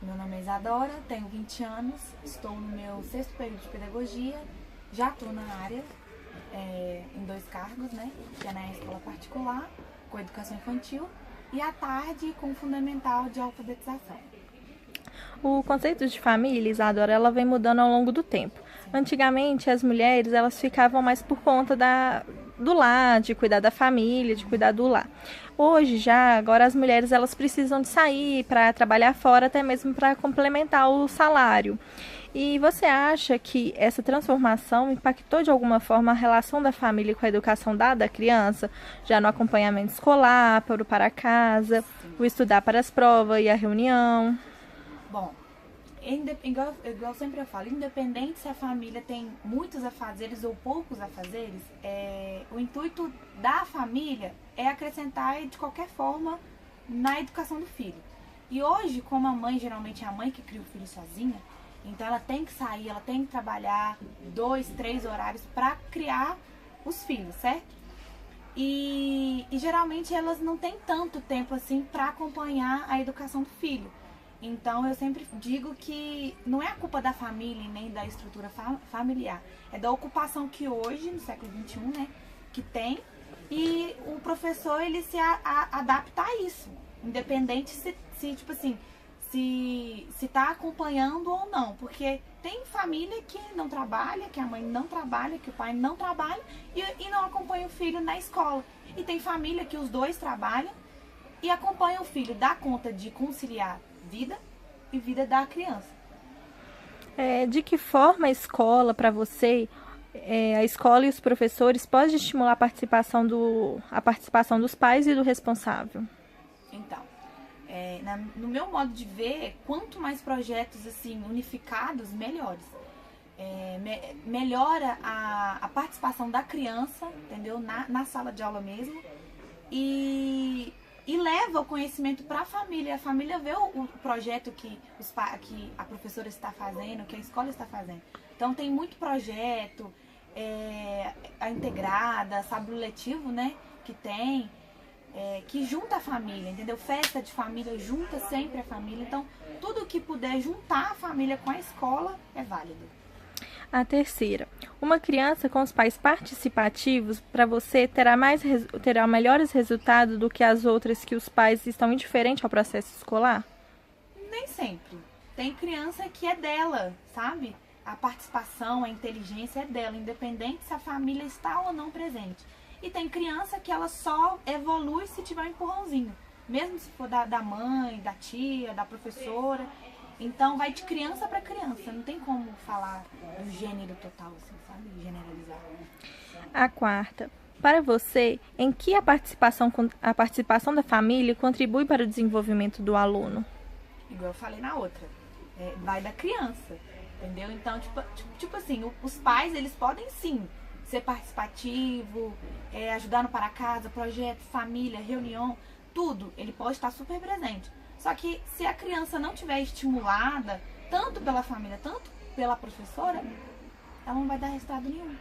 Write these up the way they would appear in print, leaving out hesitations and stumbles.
Meu nome é Isadora, tenho 20 anos, estou no meu 6º período de pedagogia, já estou na área, em 2 cargos, né? Que é na escola particular, com educação infantil, e à tarde com fundamental de alfabetização. O conceito de família, Isadora, ela vem mudando ao longo do tempo. Antigamente, as mulheres elas ficavam mais por conta do lar, de cuidar da família, de cuidar do lar. Hoje já, agora as mulheres elas precisam de sair para trabalhar fora, até mesmo para complementar o salário. E você acha que essa transformação impactou de alguma forma a relação da família com a educação dada à criança, já no acompanhamento escolar, para o para casa, o estudar para as provas e a reunião? Bom, igual sempre eu falo, independente se a família tem muitos afazeres ou poucos afazeres, o intuito da família é acrescentar de qualquer forma na educação do filho. E hoje, como a mãe geralmente é a mãe que cria o filho sozinha, então ela tem que sair, ela tem que trabalhar 2, 3 horários para criar os filhos, certo? E geralmente elas não têm tanto tempo assim para acompanhar a educação do filho. Então eu sempre digo que não é a culpa da família nem da estrutura familiar, é da ocupação que hoje, no século XXI, né, que tem, e o professor ele se adapta a isso, independente se tipo assim, se tá acompanhando ou não, porque tem família que não trabalha, que a mãe não trabalha, que o pai não trabalha e não acompanha o filho na escola. E tem família que os dois trabalham e acompanha o filho, dá conta de conciliar vida e vida da criança. De que forma a escola, para você, a escola e os professores podem estimular a participação dos pais e do responsável? Então, no meu modo de ver, quanto mais projetos assim unificados, melhores. Melhora a participação da criança, entendeu? Na sala de aula mesmo. E leva o conhecimento para a família vê o projeto que a professora está fazendo, que a escola está fazendo. Então tem muito projeto, a integrada, sábado letivo, né, que tem, que junta a família, entendeu? Festa de família junta sempre a família. Então tudo que puder juntar a família com a escola é válido. A terceira, uma criança com os pais participativos, para você, terá melhores resultados do que as outras que os pais estão indiferentes ao processo escolar? Nem sempre. Tem criança que é dela, sabe? A participação, a inteligência é dela, independente se a família está ou não presente. E tem criança que ela só evolui se tiver um empurrãozinho, mesmo se for da mãe, da tia, da professora. Então vai de criança para criança, não tem como falar do gênero total, assim, sabe? Generalizar. A quarta, para você, em que a participação da família contribui para o desenvolvimento do aluno? Igual eu falei na outra, vai da criança, entendeu? Então, tipo assim, os pais, eles podem sim ser participativos, ajudar no para casa, projeto, família, reunião, tudo, ele pode estar super presente. Só que se a criança não tiver estimulada, tanto pela família, tanto pela professora, ela não vai dar resultado nenhum.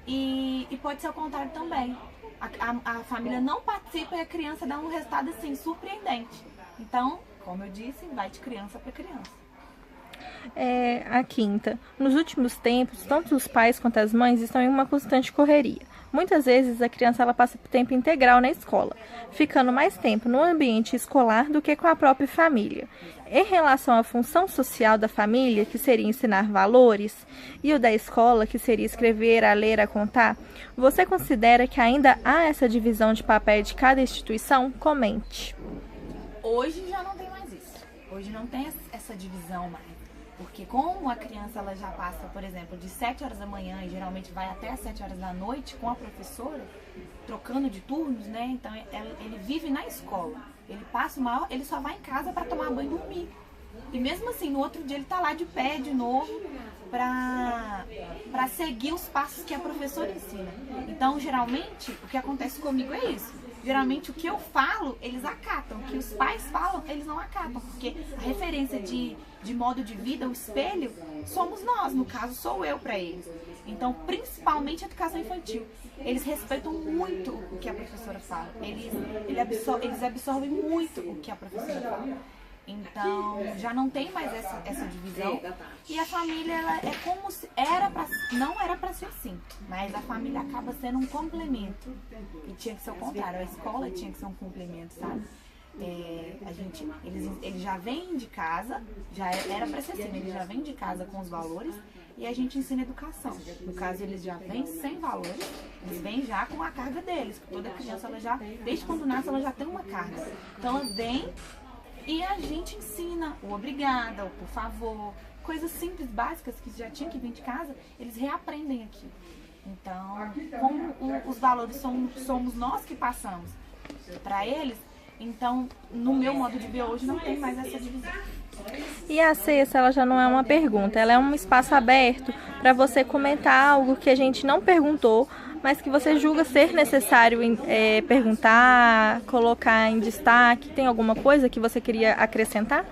E pode ser o contrário também. A família não participa e a criança dá um resultado assim, surpreendente. Então, como eu disse, vai de criança para criança. A quinta, nos últimos tempos, tanto os pais quanto as mães estão em uma constante correria. Muitas vezes a criança ela passa por tempo integral na escola, ficando mais tempo no ambiente escolar do que com a própria família. Em relação à função social da família, que seria ensinar valores, e o da escola, que seria escrever, a ler, a contar, você considera que ainda há essa divisão de papel de cada instituição? Comente. Hoje já não tem mais isso. Hoje não tem essa divisão mais. Porque como a criança ela já passa, por exemplo, de 7 horas da manhã e geralmente vai até as 7 horas da noite com a professora, trocando de turnos, né? Então ele vive na escola. Ele só vai em casa para tomar banho e dormir. E mesmo assim, no outro dia ele tá lá de pé de novo para seguir os passos que a professora ensina. Então, geralmente, o que acontece comigo é isso. Geralmente o que eu falo, eles acatam. O que os pais falam, eles não acatam. Porque a referência de modo de vida, o espelho, somos nós. No caso, sou eu para eles. Então, principalmente a educação infantil. Eles respeitam muito o que a professora fala. Eles absorvem muito o que a professora fala. Então já não tem mais essa divisão. E a família, ela é como se não era pra ser assim, mas a família acaba sendo um complemento. E tinha que ser o contrário, a escola tinha que ser um complemento, sabe? Eles já vêm de casa, já era pra ser assim, eles já vêm de casa com os valores e a gente ensina educação. No caso, eles já vêm sem valores, eles vêm já com a carga deles, porque toda criança, ela já, desde quando nasce, ela já tem uma carga. Então ela vem e a gente ensina o obrigada, o por favor, coisas simples, básicas que já tinham que vir de casa, eles reaprendem aqui. Então, como os valores somos nós que passamos para eles, então, no meu modo de ver hoje, não tem mais essa divisão. E a cesta, ela já não é uma pergunta, ela é um espaço aberto para você comentar algo que a gente não perguntou, mas que você julga ser necessário perguntar, colocar em destaque. Tem alguma coisa que você queria acrescentar?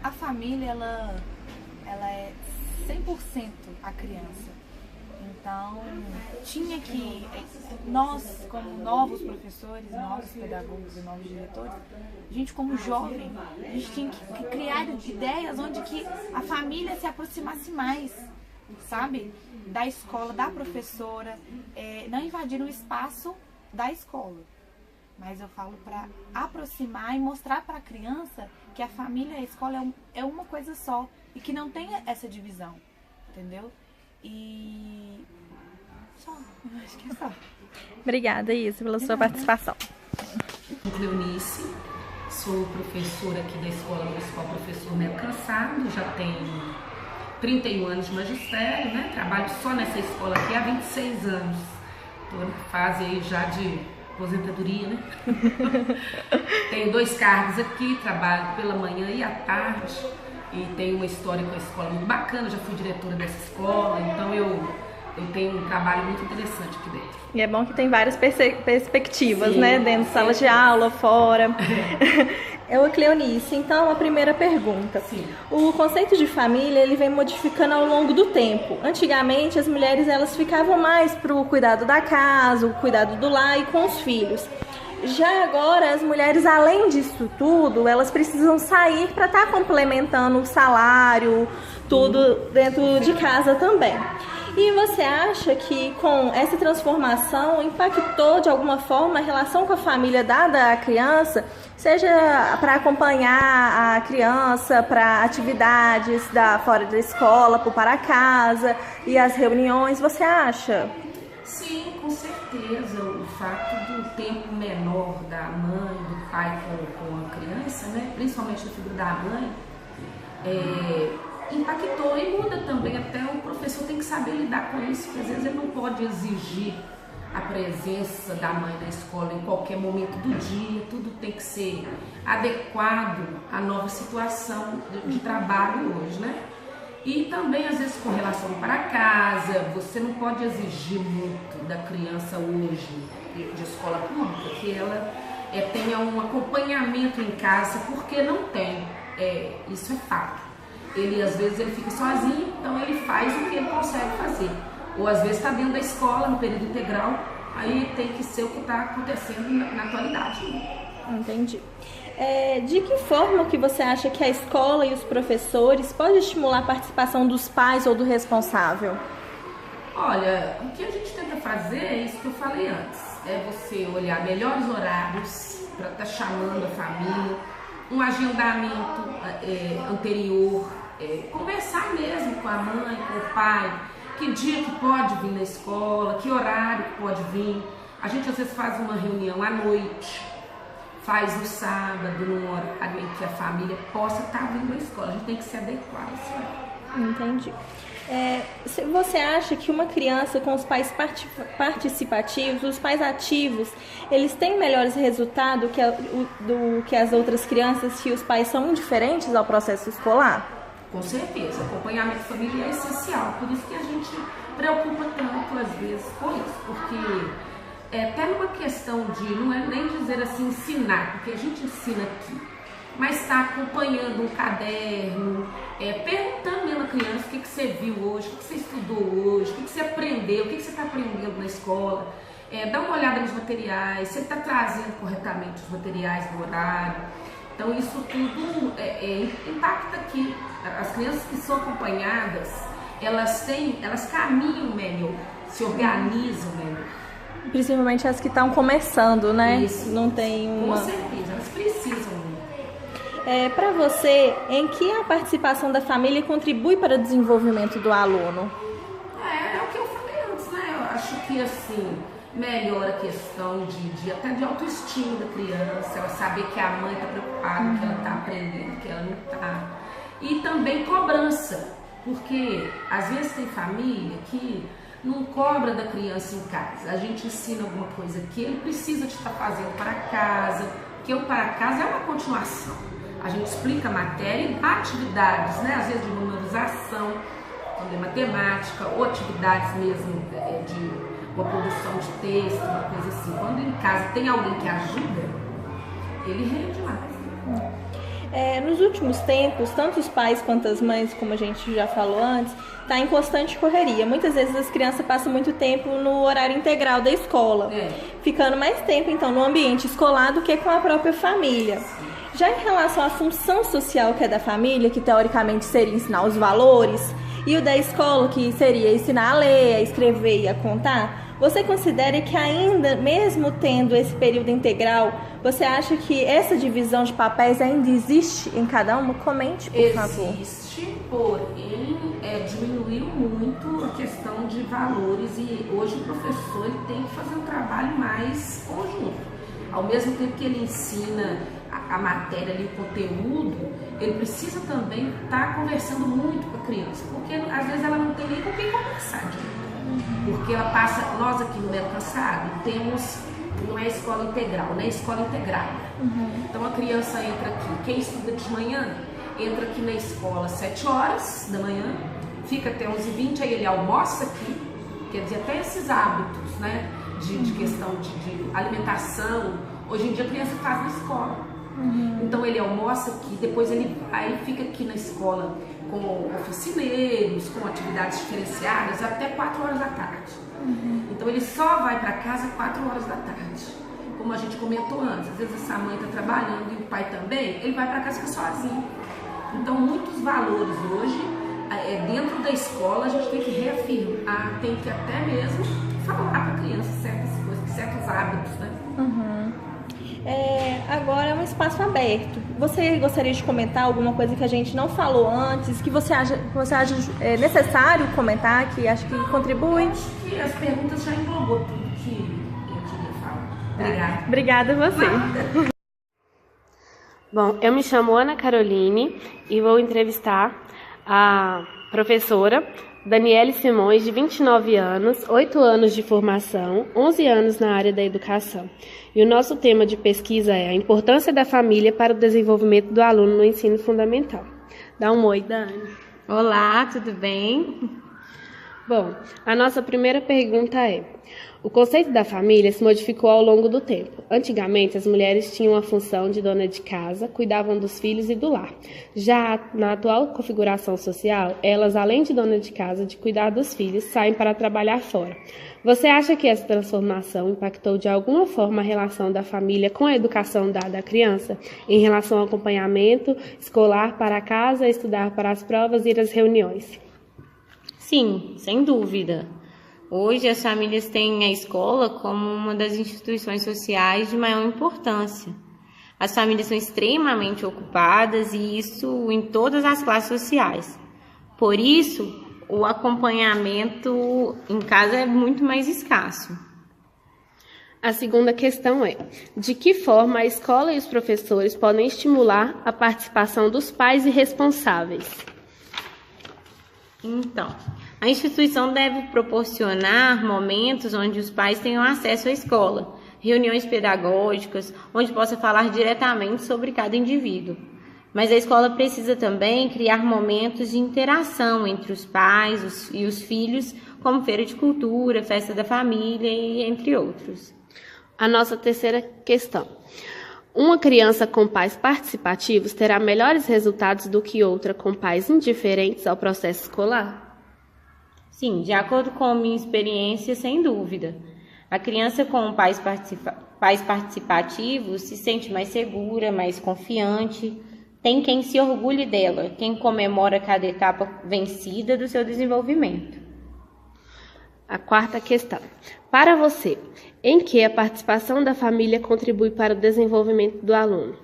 A família, ela é 100% a criança. Então, tinha que, nós como novos professores, novos pedagogos e novos diretores, a gente como jovem, a gente tinha que criar ideias onde que a família se aproximasse mais, sabe? Da escola, da professora, não invadir o espaço da escola. Mas eu falo para aproximar e mostrar para a criança que a família e a escola é uma coisa só e que não tem essa divisão, entendeu? E só, eu acho que é só. Obrigada, Isa, pela sua participação. Cleonice, sou professora aqui da Escola Municipal Professor Melo Cansado, já tenho 31 anos de magistério, né? Trabalho só nessa escola aqui há 26 anos. Estou em fase aí já de aposentadoria, né? Tenho 2 cargos aqui, trabalho pela manhã e à tarde. E tenho uma história com a escola muito bacana, já fui diretora dessa escola, então eu tenho um trabalho muito interessante aqui dentro. E é bom que tem várias perspectivas, sim, né? Dentro de sala de aula, fora. Eu, Cleonice, então a primeira pergunta. Sim. O conceito de família, ele vem modificando ao longo do tempo. Antigamente, as mulheres, elas ficavam mais para o cuidado da casa, o cuidado do lar e com os filhos. Já agora, as mulheres, além disso tudo, elas precisam sair para estar complementando o salário, tudo dentro de casa também. E você acha que com essa transformação impactou de alguma forma a relação com a família dada à criança, seja para acompanhar a criança para atividades fora da escola, para casa e as reuniões, você acha? Sim, com certeza. O fato do tempo menor da mãe, do pai com a criança, né, principalmente a figura da mãe, impactou e muda também. Até o professor tem que saber lidar com isso, porque às vezes ele não pode exigir a presença da mãe na escola em qualquer momento do dia, tudo tem que ser adequado à nova situação de trabalho hoje, né? E também, às vezes, com relação para casa, você não pode exigir muito da criança hoje de escola pública, que ela tenha um acompanhamento em casa, porque não tem, isso é fato. Às vezes, ele fica sozinho, então ele faz o que ele consegue fazer. Ou, às vezes, está dentro da escola, no período integral, aí tem que ser o que está acontecendo na atualidade. Entendi. De que forma que você acha que a escola e os professores podem estimular a participação dos pais ou do responsável? Olha, o que a gente tenta fazer é isso que eu falei antes. É você olhar melhores horários para estar chamando a família, um agendamento anterior, conversar mesmo com a mãe, com o pai, que dia que pode vir na escola, que horário que pode vir. A gente às vezes faz uma reunião à noite, faz no sábado, num horário em que a família possa estar vindo à escola. A gente tem que se adequar a isso. Entendi. Você acha que uma criança com os pais participativos, os pais ativos, eles têm melhores resultados do que as outras crianças que os pais são indiferentes ao processo escolar? Com certeza, acompanhamento familiar é essencial, por isso que a gente preocupa tanto às vezes com isso, porque até numa questão de, não é nem dizer assim ensinar, porque a gente ensina aqui, mas está acompanhando um caderno, perguntando mesmo à criança o que você viu hoje, o que você estudou hoje, o que você aprendeu, o que você está aprendendo na escola. dá uma olhada nos materiais, se ele está trazendo corretamente os materiais no horário. Então isso tudo impacta aqui. As crianças que são acompanhadas, elas caminham melhor, se organizam melhor. Principalmente as que estão começando, né? Isso. Não tem uma... Com certeza, elas precisam. Para você, em que a participação da família contribui para o desenvolvimento do aluno? É o que eu falei antes, né? Eu acho que assim, melhora a questão até de autoestima da criança, ela saber que a mãe está preocupada, que ela está aprendendo, que ela não está. E também cobrança, porque às vezes tem família que não cobra da criança em casa. A gente ensina alguma coisa que ele precisa de estar fazendo para casa, que o para casa é uma continuação. A gente explica a matéria e dá atividades, né? Às vezes de memorização, quando é matemática, ou atividades mesmo de uma produção de texto, uma coisa assim. Quando em casa tem alguém que ajuda, ele rende mais. Nos últimos tempos, tanto os pais quanto as mães, como a gente já falou antes, está em constante correria. Muitas vezes as crianças passam muito tempo no horário integral da escola, ficando mais tempo então no ambiente escolar do que com a própria família. Já em relação à função social que é da família, que teoricamente seria ensinar os valores, e o da escola, que seria ensinar a ler, a escrever e a contar, você considera que ainda, mesmo tendo esse período integral, você acha que essa divisão de papéis ainda existe em cada uma? Comente, por favor. Existe, porém diminuiu muito a questão de valores e hoje o professor ele tem que fazer um trabalho mais conjunto. Ao mesmo tempo que ele ensina a matéria ali, o conteúdo, ele precisa também estar conversando muito com a criança, porque às vezes ela não tem nem com quem conversar, porque ela passa, nós aqui no Melo Cansado temos, não é escola integral, né? É escola integrada. Então a criança entra aqui, quem estuda de manhã, entra aqui na escola às 7 horas da manhã, fica até 11h20, aí ele almoça aqui, quer dizer, até esses hábitos, né? De questão de alimentação, hoje em dia a criança faz na escola. Então ele almoça aqui, depois ele vai e fica aqui na escola com oficineiros, com atividades diferenciadas até 4 horas da tarde. Então ele só vai para casa 4 horas da tarde. Como a gente comentou antes, às vezes essa mãe está trabalhando e o pai também, ele vai para casa fica sozinho. Então muitos valores hoje, dentro da escola, a gente tem que reafirmar, tem que até mesmo falar para a criança certas coisas, certos hábitos, né? Agora é um espaço aberto. Você gostaria de comentar alguma coisa que a gente não falou antes, que você acha necessário comentar, que acha que contribui? Eu acho que as perguntas já englobou tudo que eu queria falar. Obrigada. Obrigada a você. Bom, eu me chamo Ana Caroline e vou entrevistar a professora Daniele Simões, de 29 anos, 8 anos de formação, 11 anos na área da educação. E o nosso tema de pesquisa é a importância da família para o desenvolvimento do aluno no ensino fundamental. Dá um oi, Dani. Olá, tudo bem? Bom, a nossa primeira pergunta é: o conceito da família se modificou ao longo do tempo. Antigamente, as mulheres tinham a função de dona de casa, cuidavam dos filhos e do lar. Já na atual configuração social, elas, além de dona de casa, de cuidar dos filhos, saem para trabalhar fora. Você acha que essa transformação impactou de alguma forma a relação da família com a educação dada à criança, em relação ao acompanhamento escolar para casa, estudar para as provas e ir às reuniões? Sim, sem dúvida. Hoje as famílias têm a escola como uma das instituições sociais de maior importância. As famílias são extremamente ocupadas e isso em todas as classes sociais. Por isso, o acompanhamento em casa é muito mais escasso. A segunda questão é: de que forma a escola e os professores podem estimular a participação dos pais e responsáveis? Então, a instituição deve proporcionar momentos onde os pais tenham acesso à escola, reuniões pedagógicas, onde possa falar diretamente sobre cada indivíduo. Mas a escola precisa também criar momentos de interação entre os pais e os filhos, como feira de cultura, festa da família e entre outros. A nossa terceira questão: uma criança com pais participativos terá melhores resultados do que outra com pais indiferentes ao processo escolar? Sim, de acordo com a minha experiência, sem dúvida. A criança com pais participativos se sente mais segura, mais confiante, tem quem se orgulhe dela, quem comemora cada etapa vencida do seu desenvolvimento. A quarta questão. Para você, em que a participação da família contribui para o desenvolvimento do aluno?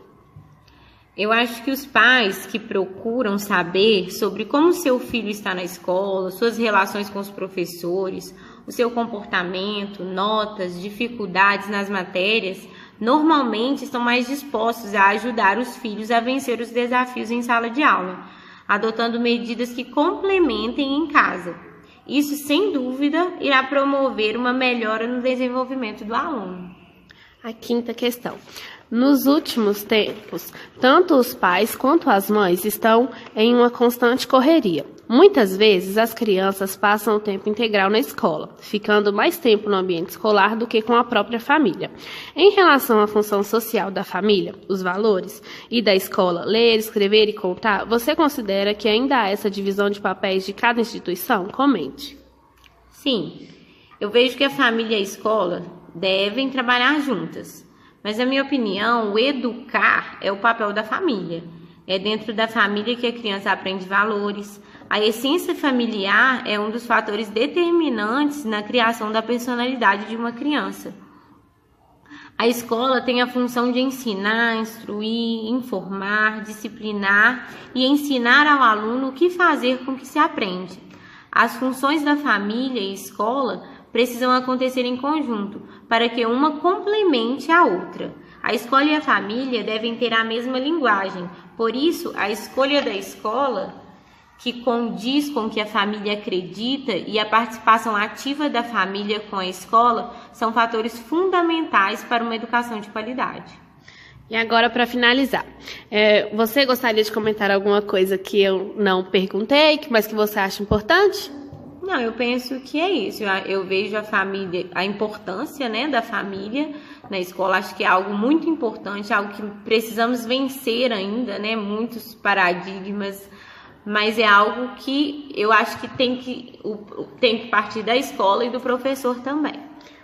Eu acho que os pais que procuram saber sobre como seu filho está na escola, suas relações com os professores, o seu comportamento, notas, dificuldades nas matérias, normalmente estão mais dispostos a ajudar os filhos a vencer os desafios em sala de aula, adotando medidas que complementem em casa. Isso, sem dúvida, irá promover uma melhora no desenvolvimento do aluno. A quinta questão. Nos últimos tempos, tanto os pais quanto as mães estão em uma constante correria. Muitas vezes, as crianças passam o tempo integral na escola, ficando mais tempo no ambiente escolar do que com a própria família. Em relação à função social da família, os valores, e da escola, ler, escrever e contar, você considera que ainda há essa divisão de papéis de cada instituição? Comente. Sim, eu vejo que a família e a escola devem trabalhar juntas. Mas, na minha opinião, o educar é o papel da família. É dentro da família que a criança aprende valores. A essência familiar é um dos fatores determinantes na criação da personalidade de uma criança. A escola tem a função de ensinar, instruir, informar, disciplinar e ensinar ao aluno o que fazer com que se aprende. As funções da família e escola precisam acontecer em conjunto, para que uma complemente a outra. A escola e a família devem ter a mesma linguagem, por isso, a escolha da escola, que condiz com o que a família acredita, e a participação ativa da família com a escola são fatores fundamentais para uma educação de qualidade. E agora, para finalizar, você gostaria de comentar alguma coisa que eu não perguntei, mas que você acha importante? Não, eu penso que é isso. Eu vejo a família, a importância, né, da família na escola. Acho que é algo muito importante, algo que precisamos vencer ainda, né, muitos paradigmas, mas é algo que eu acho que tem que partir da escola e do professor também.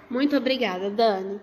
Muito obrigada, Dani.